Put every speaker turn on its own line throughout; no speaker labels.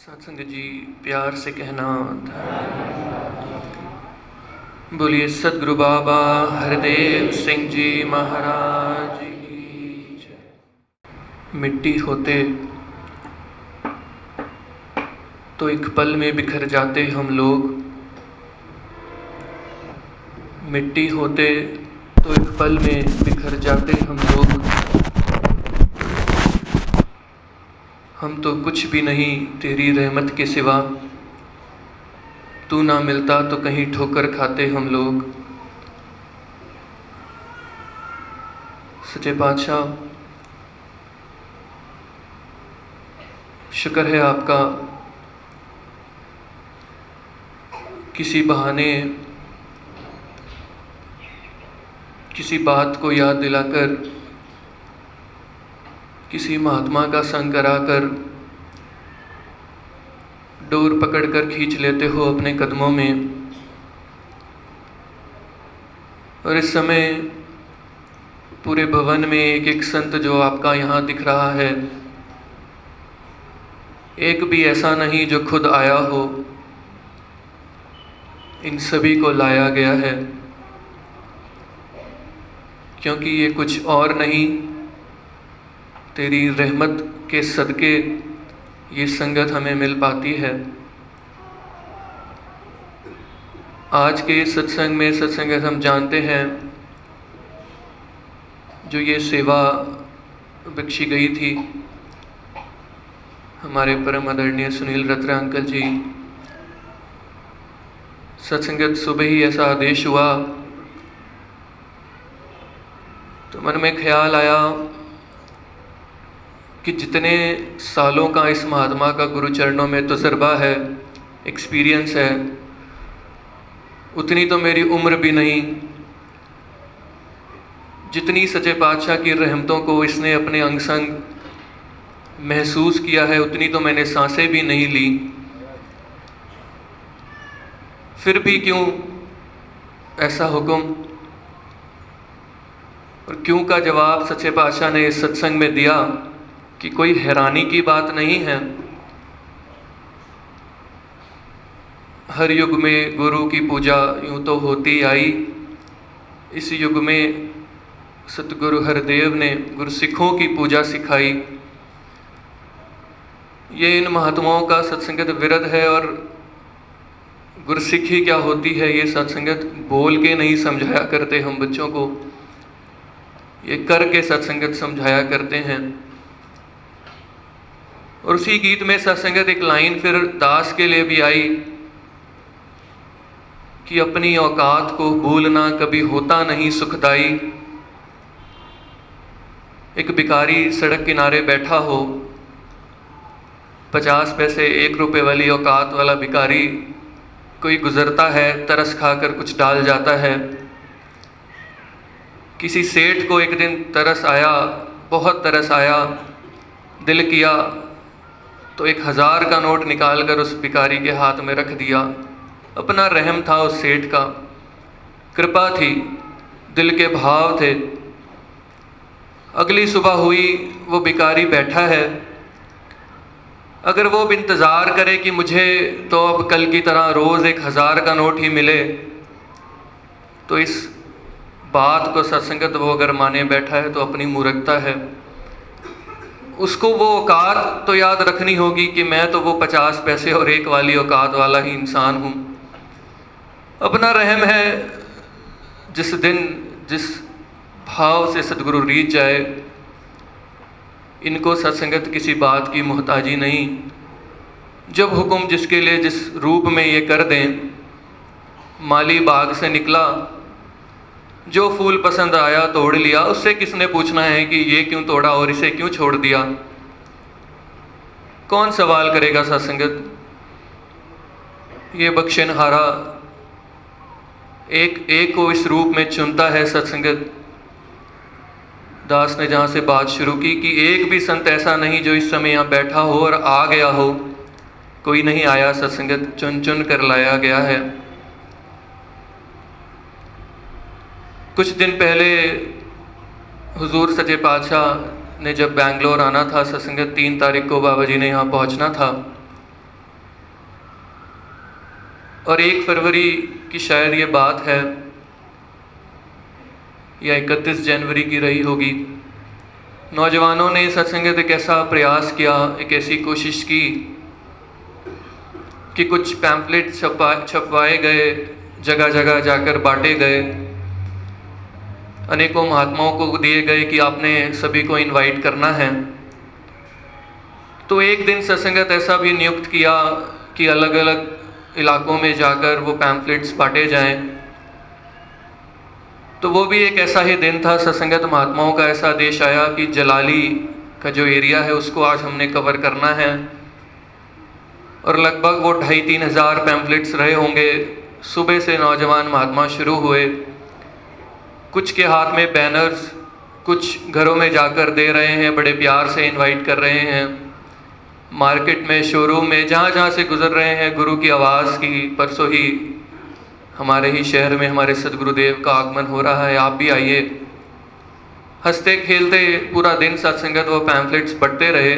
सत्संग जी प्यार से कहना था। बोलिए सतगुरु बाबा हरदेव सिंह जी महाराज की जय। मिट्टी होते तो एक पल में बिखर जाते हम लोग, मिट्टी होते तो एक पल में बिखर जाते हम लोग। हम तो कुछ भी नहीं तेरी रहमत के सिवा, तू ना मिलता तो कहीं ठोकर खाते हम लोग। सच्चे पातशाह, शुक्र है आपका, किसी बहाने किसी बात को याद दिलाकर, किसी महात्मा का संग कराकर डोर पकड़कर खींच लेते हो अपने कदमों में। और इस समय पूरे भवन में एक एक संत जो आपका यहाँ दिख रहा है, एक भी ऐसा नहीं जो खुद आया हो, इन सभी को लाया गया है। क्योंकि ये कुछ और नहीं, तेरी रहमत के सदके ये संगत हमें मिल पाती है। आज के सत्संग में सत्संगत हम जानते हैं, जो ये सेवा बख्शी गई थी हमारे परम आदरणीय सुनील रत्रा अंकल जी। सत्संगत सुबह ही ऐसा आदेश हुआ तो मन में ख्याल आया कि जितने सालों का इस महात्मा का गुरु चरणों में तजुर्बा है, एक्सपीरियंस है, उतनी तो मेरी उम्र भी नहीं। जितनी सच्चे पातशाह की रहमतों को इसने अपने अंग संग महसूस किया है, उतनी तो मैंने सांसें भी नहीं ली। फिर भी क्यों ऐसा हुक्म, और क्यों का जवाब सच्चे पातशाह ने इस सत्संग में दिया कि कोई हैरानी की बात नहीं है। हर युग में गुरु की पूजा यूं तो होती आई। इस युग में सतगुरु हरदेव ने गुरसिखों की पूजा सिखाई। ये इन महात्माओं का सत्संगत विरध है। और गुरसिखी क्या होती है ये सत्संगत बोल के नहीं समझाया करते हम बच्चों को, ये करके सत्संगत समझाया करते हैं। और उसी गीत में सत्संगत एक लाइन फिर दास के लिए भी आई कि अपनी औकात को भूलना कभी होता नहीं सुखदाई। एक भिखारी सड़क किनारे बैठा हो, 50 पैसे 1 रुपए वाली औकात वाला भिखारी, कोई गुजरता है, तरस खाकर कुछ डाल जाता है। किसी सेठ को एक दिन तरस आया, बहुत तरस आया, दिल किया तो 1000 का नोट निकालकर उस भिखारी के हाथ में रख दिया। अपना रहम था उस सेठ का, कृपा थी, दिल के भाव थे। अगली सुबह हुई, वो भिखारी बैठा है। अगर वो इंतज़ार करे कि मुझे तो अब कल की तरह रोज़ 1000 का नोट ही मिले, तो इस बात को सत्संगत वो अगर माने बैठा है तो अपनी मूर्खता है। उसको वो औकात तो याद रखनी होगी कि मैं तो वो 50 पैसे और 1 वाली औकात वाला ही इंसान हूँ। अपना रहम है, जिस दिन जिस भाव से सतगुरु रीझ जाए, इनको सत्संगत किसी बात की मोहताजी नहीं। जब हुक्म जिसके लिए जिस रूप में ये कर दें। माली बाग से निकला, जो फूल पसंद आया तोड़ लिया, उससे किसने पूछना है कि ये क्यों तोड़ा और इसे क्यों छोड़ दिया। कौन सवाल करेगा सत्संगत। ये बख्शनहारा एक एक को इस रूप में चुनता है सत्संगत। दास ने जहाँ से बात शुरू की कि एक भी संत ऐसा नहीं जो इस समय यहाँ बैठा हो और आ गया हो, कोई नहीं आया, सत्संगत चुन चुन कर लाया गया है। कुछ दिन पहले हुजूर सच्चे पातशाह ने जब बैंगलोर आना था, सत्संगत 3 तारीख को बाबा जी ने यहाँ पहुँचना था, और 1 फरवरी की शायद ये बात है या 31 जनवरी की रही होगी। नौजवानों ने सत्संगत एक ऐसा प्रयास किया, एक ऐसी कोशिश की कि कुछ पैम्फलेट छपवाए गए, जगह जगह जाकर बांटे गए, अनेकों महात्माओं को दिए गए कि आपने सभी को इनवाइट करना है। तो एक दिन सत्संगत ऐसा भी नियुक्त किया कि अलग अलग इलाकों में जाकर वो पैम्फलेट्स बांटे जाएं। तो वो भी एक ऐसा ही दिन था। सत्संगत महात्माओं का ऐसा आदेश आया कि जलाली का जो एरिया है उसको आज हमने कवर करना है, और लगभग वो 2,500-3 हज़ार पैम्फलेट्स रहे होंगे। सुबह से नौजवान महात्मा शुरू हुए, कुछ के हाथ में बैनर्स, कुछ घरों में जाकर दे रहे हैं, बड़े प्यार से इनवाइट कर रहे हैं। मार्केट में, शोरूम में, जहाँ जहाँ से गुजर रहे हैं, गुरु की आवाज़ की परसों ही हमारे ही शहर में हमारे सदगुरुदेव का आगमन हो रहा है, आप भी आइए। हंसते खेलते पूरा दिन सत्संगत वो पैम्फलेट्स बंटते रहे।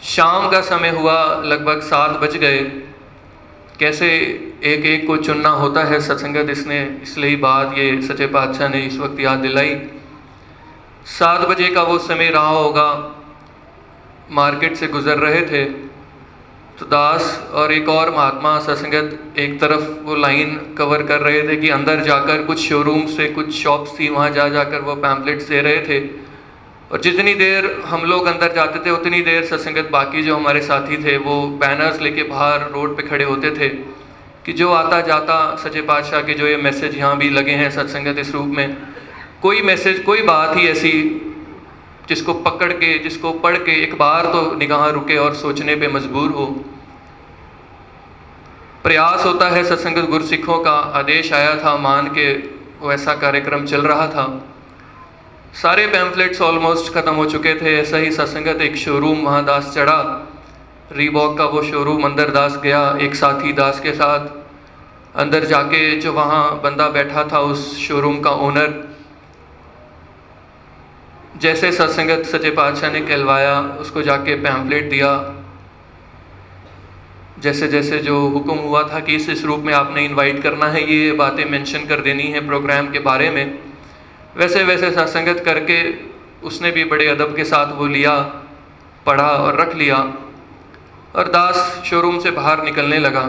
शाम का समय हुआ, लगभग 7 बज गए। कैसे एक एक को चुनना होता है सत्संगत, इसलिए बात ये सच्चे पातशाह ने इस वक्त याद दिलाई। 7 बजे का वो समय रहा होगा, मार्केट से गुजर रहे थे तो दास और एक और महात्मा सत्संगत एक तरफ वो लाइन कवर कर रहे थे कि अंदर जाकर कुछ शोरूम से, कुछ शॉप्स थी, वहाँ जाकर वो पैम्फलेट्स दे रहे थे। और जितनी देर हम लोग अंदर जाते थे उतनी देर सत्संगत बाकी जो हमारे साथी थे वो बैनर्स लेके बाहर रोड पे खड़े होते थे कि जो आता जाता सच्चे पातशाह के जो ये मैसेज यहाँ भी लगे हैं सत्संगत इस रूप में, कोई मैसेज, कोई बात ही ऐसी जिसको पकड़ के, जिसको पढ़ के एक बार तो निगाह रुके और सोचने पे मजबूर हो। प्रयास होता है सत्संगत गुरसिखों का, आदेश आया था, मान के वो ऐसा कार्यक्रम चल रहा था। सारे पैम्फलेट्स ऑलमोस्ट ख़त्म हो चुके थे। ऐसा ही सत्संगत एक शोरूम वहाँ दास चढ़ा, रीबॉक का वो शोरूम, अंदर दास गया एक साथी दास के साथ। अंदर जाके जो वहाँ बंदा बैठा था उस शोरूम का ओनर, जैसे सत्संगत सच्चे पातशाह ने कहलवाया उसको जाके पैम्फलेट दिया। जैसे जैसे जो हुक्म हुआ था कि इस रूप में आपने इनवाइट करना है, ये बातें मेंशन कर देनी है प्रोग्राम के बारे में, वैसे वैसे सत्संगत करके उसने भी बड़े अदब के साथ वो लिया, पढ़ा और रख लिया। और दास शोरूम से बाहर निकलने लगा।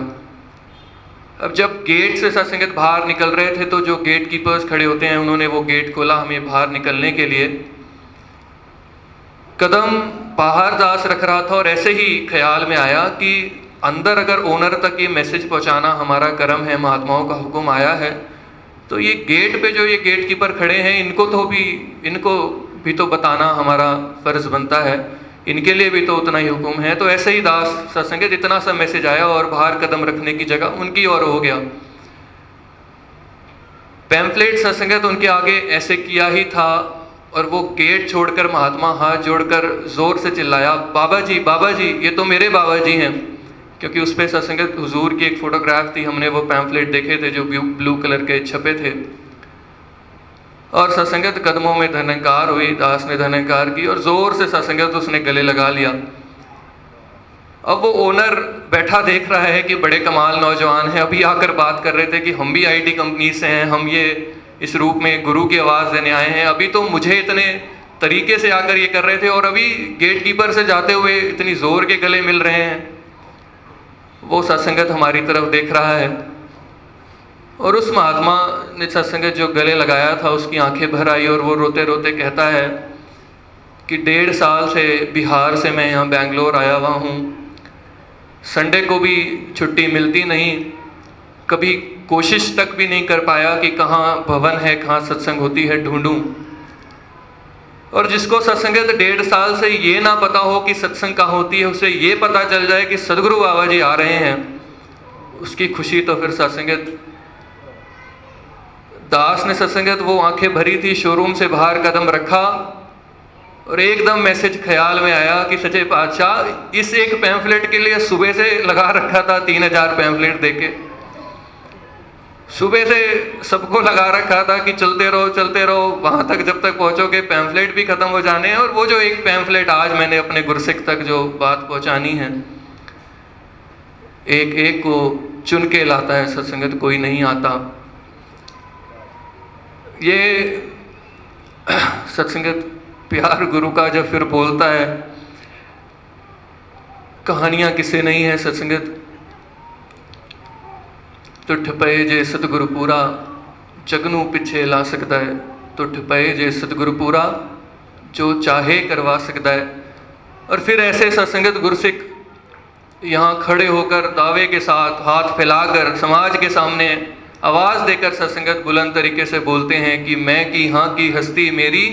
अब जब गेट से सत्संगत बाहर निकल रहे थे तो जो गेट कीपर्स खड़े होते हैं उन्होंने वो गेट खोला हमें बाहर निकलने के लिए। कदम बाहर दास रख रहा था और ऐसे ही ख्याल में आया कि अंदर अगर ओनर तक ये मैसेज पहुंचाना हमारा कर्म है, महात्माओं का हुक्म आया है, तो ये गेट पे जो ये गेट कीपर खड़े हैं इनको भी तो बताना हमारा फर्ज बनता है, इनके लिए भी तो उतना ही हुक्म है। तो ऐसे ही दास सत्संगत इतना सा मैसेज आया और बाहर कदम रखने की जगह उनकी ओर हो गया। पैम्फलेट सत्संगत उनके आगे ऐसे किया ही था और वो गेट छोड़कर महात्मा हाथ जोड़कर जोर से चिल्लाया, बाबा जी ये तो मेरे बाबा जी हैं। क्योंकि उस पर सत्संगत हुजूर की एक फोटोग्राफ थी, हमने वो पैम्फलेट देखे थे जो ब्लू कलर के छपे थे। और सत्संगत कदमों में धनंकार हुई, दास ने धनंकार की और जोर से सत्संगत उसने गले लगा लिया। अब वो ओनर बैठा देख रहा है कि बड़े कमाल नौजवान हैं, अभी आकर बात कर रहे थे कि हम भी आईटी कंपनी से हैं, हम ये इस रूप में गुरु की आवाज़ देने आए हैं, अभी तो मुझे इतने तरीके से आकर ये कर रहे थे और अभी गेट कीपर से जाते हुए इतनी जोर के गले मिल रहे हैं। वो सत्संगत हमारी तरफ देख रहा है और उस महात्मा ने सत्संगत जो गले लगाया था उसकी आंखें भर आई और वो रोते रोते कहता है कि 1.5 साल से बिहार से मैं यहाँ बेंगलोर आया हुआ हूँ, संडे को भी छुट्टी मिलती नहीं, कभी कोशिश तक भी नहीं कर पाया कि कहाँ भवन है, कहाँ सत्संग होती है ढूंढूं। और जिसको सत्संगत 1.5 साल से ये ना पता हो कि सत्संग कहाँ होती है, उसे ये पता चल जाए कि सदगुरु बाबा जी आ रहे हैं, उसकी खुशी तो फिर सत्संगत। दास ने सत्संगत वो आंखें भरी थी, शोरूम से बाहर कदम रखा और एकदम मैसेज ख्याल में आया कि सच्चे पातशाह इस एक पैम्फलेट के लिए सुबह से लगा रखा था 3000 पैम्फलेट देके, सुबह से सबको लगा रखा था कि चलते रहो वहां तक जब तक पहुंचोगे पैम्फलेट भी खत्म हो जाने हैं। और वो जो एक पैम्फलेट आज मैंने अपने गुरसिख तक जो बात पहुंचानी है, एक एक को चुन के लाता है सत्संगत, कोई नहीं आता। ये सत्संगत प्यार गुरु का जब फिर बोलता है, कहानियां किसे नहीं है सत्संगत, तुठ पए जे सतगुरु पूरा, जगनू पिछे ला सकता है। तुठ पए जे सतगुरु पूरा, जो चाहे करवा सकता है। और फिर ऐसे सत्संगत गुरसिख यहाँ खड़े होकर दावे के साथ हाथ फैलाकर समाज के सामने आवाज़ देकर सत्संगत बुलंद तरीके से बोलते हैं कि मैं की हाँ की हस्ती मेरी,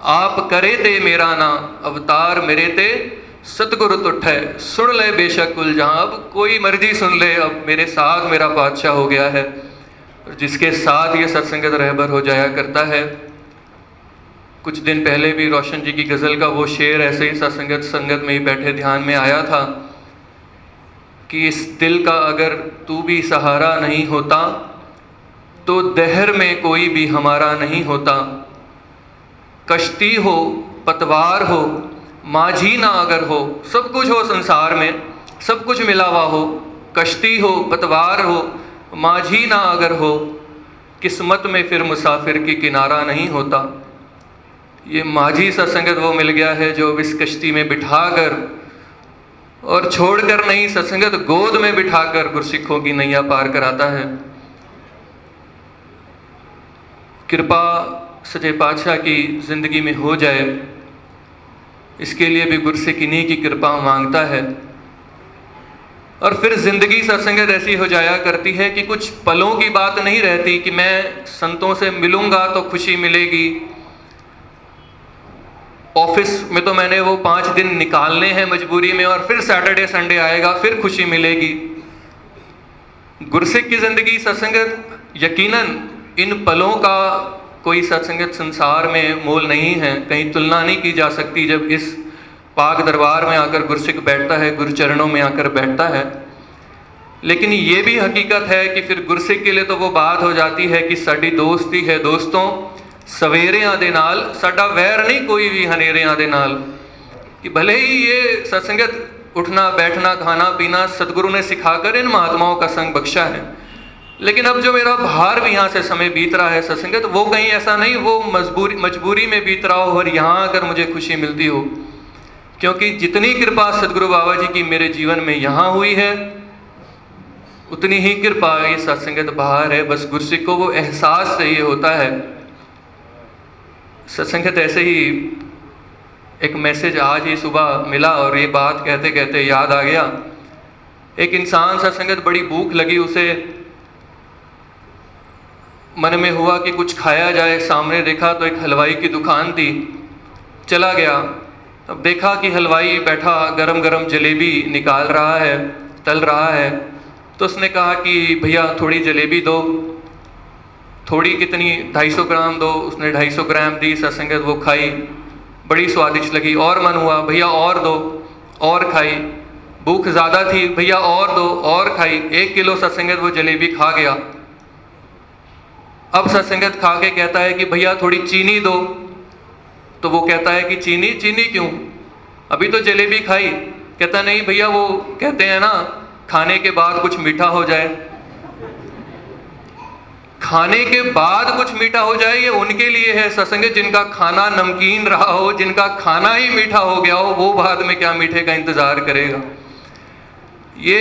आप करे ते मेरा ना, अवतार मेरे ते सतगुरु तुठ है। सुन ले बेशक कुल जहाँ, अब कोई मर्जी सुन ले, अब मेरे साथ मेरा बादशाह हो गया है। और जिसके साथ ये सत्संगत रहबर हो जाया करता है। कुछ दिन पहले भी रोशन जी की गज़ल का वो शेर ऐसे ही संगत में ही बैठे ध्यान में आया था कि इस दिल का अगर तू भी सहारा नहीं होता, तो दहर में कोई भी हमारा नहीं होता। कश्ती हो पतवार हो माझी ना अगर हो, सब कुछ हो संसार में, सब कुछ मिला हुआ हो, कश्ती हो पतवार हो माझी ना अगर हो, किस्मत में फिर मुसाफिर की किनारा नहीं होता। ये माझी सत्संगत वो मिल गया है जो इस कश्ती में बिठाकर और छोड़कर नहीं, सत्संगत गोद में बिठाकर गुरसिखों की नैया पार कराता है। कृपा सच्चे पातशाह की जिंदगी में हो जाए, इसके लिए भी गुरसिख इन्हीं की कृपा मांगता है। और फिर जिंदगी सत्संगत ऐसी हो जाया करती है कि कुछ पलों की बात नहीं रहती कि मैं संतों से मिलूंगा तो खुशी मिलेगी। ऑफिस में तो मैंने वो 5 दिन निकालने हैं मजबूरी में, और फिर सैटरडे संडे आएगा फिर खुशी मिलेगी। गुरसिख की जिंदगी सत्संगत यकीनन इन पलों का कोई सत्संगत संसार में मोल नहीं है, कहीं तुलना नहीं की जा सकती। जब इस पाक दरबार में आकर गुरसिख बैठता है, गुरुचरणों में आकर बैठता है। लेकिन ये भी हकीकत है कि फिर गुरसिख के लिए तो वो बात हो जाती है कि साडी दोस्ती है दोस्तों सवेरियां दे नाल, साडा वैर नहीं कोई भी हनेरियां दे नाल। कि भले ही ये सत्संगत उठना बैठना खाना पीना सतगुरु ने सिखाकर इन महात्माओं का संग बख्शा है, लेकिन अब जो मेरा बाहर भी यहाँ से समय बीत रहा है सत्संगत, वो कहीं ऐसा नहीं वो मजबूरी में बीत रहा हो और यहाँ आकर मुझे खुशी मिलती हो। क्योंकि जितनी कृपा सतगुरु बाबा जी की मेरे जीवन में यहाँ हुई है, उतनी ही कृपा ये सत्संगत बाहर है। बस गुरसिख को वो एहसास चाहिए होता है। सत्संगत ऐसे ही एक मैसेज आज ही सुबह मिला और ये बात कहते कहते याद आ गया। एक इंसान सत्संगत बड़ी भूख लगी, उसे मन में हुआ कि कुछ खाया जाए। सामने देखा तो एक हलवाई की दुकान थी, चला गया। अब देखा कि हलवाई बैठा गरम गरम जलेबी निकाल रहा है, तल रहा है। तो उसने कहा कि भैया थोड़ी जलेबी दो। थोड़ी कितनी, 250 ग्राम दो। उसने 250 ग्राम दी। सत्संगत वो खाई, बड़ी स्वादिष्ट लगी। और मन हुआ भैया और दो, और खाई। भूख ज़्यादा थी, भैया और दो, और खाई। 1 किलो सत्संगत वो जलेबी खा गया। अब सत्संगत खा के कहता है कि भैया थोड़ी चीनी दो। तो वो कहता है कि चीनी चीनी क्यों, अभी तो जलेबी खाई। कहता नहीं भैया, वो कहते हैं ना खाने के बाद कुछ मीठा हो जाए। खाने के बाद कुछ मीठा हो जाए ये उनके लिए है सत्संगत जिनका खाना नमकीन रहा हो, जिनका खाना ही मीठा हो गया हो, वो बाद में क्या मीठे का इंतजार करेगा। ये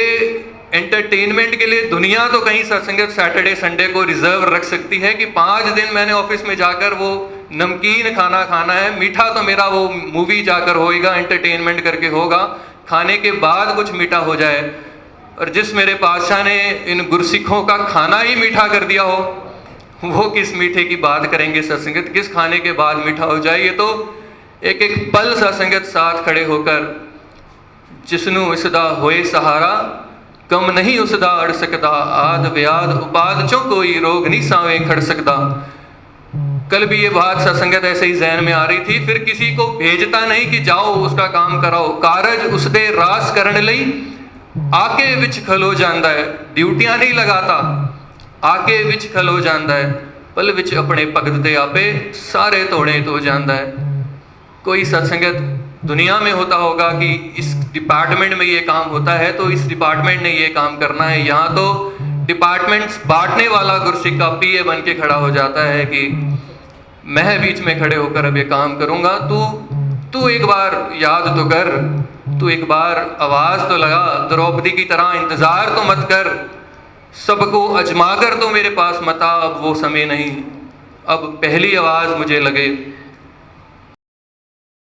एंटरटेनमेंट के लिए दुनिया तो कहीं सत्संगत सैटरडे संडे को रिजर्व रख सकती है कि 5 दिन मैंने ऑफिस में जाकर वो नमकीन खाना खाना है, मीठा तो मेरा वो मूवी जाकर होएगा, एंटरटेनमेंट करके होगा। खाने के बाद कुछ मीठा हो जाए। और जिस मेरे पातशाह ने इन गुरसिखों का खाना ही मीठा कर दिया हो, वो किस मीठे की बात करेंगे सत्संगत, किस खाने के बाद मीठा हो जाए। ये तो एक एक पल सत्संगत साथ खड़े होकर जिसनू इसदा होए सहारा, कम नहीं उसदा अड़ सकता, आद व्याध उपाद चो कोई रोग नहीं सावे खड़ सकता। कल भी ये बात सत्संगत ऐसे ही जहन में आ रही थी। फिर किसी को भेजता नहीं कि जाओ उसका काम कराओ, कारज उसदे रास करने लई आके विच खलो जांदा है। ड्यूटियां नहीं लगाता, आके विच खलो जांदा है। पल विच अपने भगत दे आपे सारे तोड़े तो जांदा है। कोई सत्संगत दुनिया में होता होगा कि इस डिपार्टमेंट में ये काम होता है तो इस डिपार्टमेंट ने ये काम करना है। यहाँ तो डिपार्टमेंट्स बांटने वाला गुरसिक्का पीए बन के खड़ा हो जाता है कि मैं बीच में खड़े होकर अब ये काम करूँगा। तू एक बार याद तो कर, तू एक बार आवाज़ तो लगा, द्रौपदी की तरह इंतज़ार तो मत कर, सबको अजमा कर तो मेरे पास मत आ, अब वो समय नहीं, अब पहली आवाज़ मुझे लगे